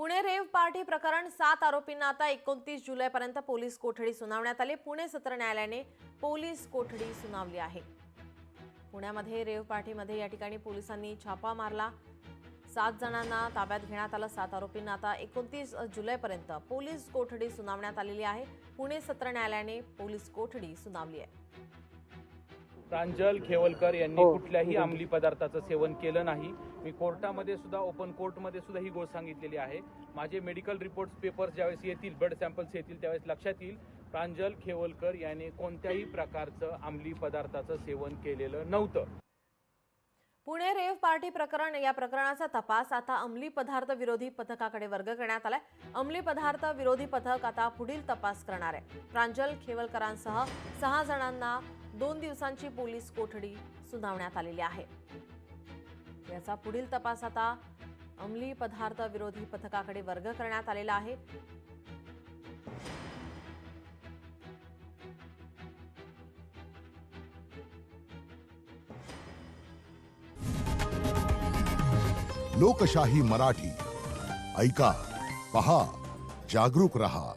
Pune rave party प्रकरण 7 आरोपींना आता 29 जुलैपर्यंत पोलीस कोठडी सुनावण्यात आली। पुणे सत्र न्यायालयाने पोलीस कोठडी सुनावली आहे। पुण्यामध्ये रेव्ह पार्टीमध्ये या ठिकाणी पोलिसांनी छापा मारला। 7 जणांना ताब्यात घेण्यात आलं। 7 आरोपींना आता 29 जुलैपर्यंत पोलीस कोठडी सुनावण्यात आलेली आहे। पुणे सत्र न्यायालयाने पोलीस कोठडी सुनावली आहे। प्रांजल खेवलकर यांनी कुठल्याही अंमली पदार्थाचं सेवन केलं नाही। मी कोर्टामध्ये सुद्धा ओपन कोर्टमध्ये सुद्धा ही गोष्ट सांगितलेली आहे। माझे मेडिकल रिपोर्ट्स पेपर्स ज्यावेळेस येतील, ब्लड सॅम्पल्स येतील, त्यावेळेस लक्षात येईल प्रांजल खेवलकर यांनी कोणत्याही प्रकारचं अंमली पदार्थाचं सेवन केलेलं नव्हतं। पुणे रेव्ह पार्टी प्रकरण या प्रकरणाचा तपास आता अंमली पदार्थ विरोधी पथकाकडे वर्ग करण्यात आलाय। अंमली पदार्थ विरोधी पथक आता पुढील तपास करणार आहे। प्रांजल खेवलकरांसह 6 जणांना 2 दिवसांची पोलीस कोठडी सुनावण्यात आलेली आहे। याचा पुढील तपास आता अंमली पदार्थ विरोधी पथकाकडे वर्ग करण्यात आलेला आहे। लोकशाही मराठी ऐका, पहा, जागरूक रहा।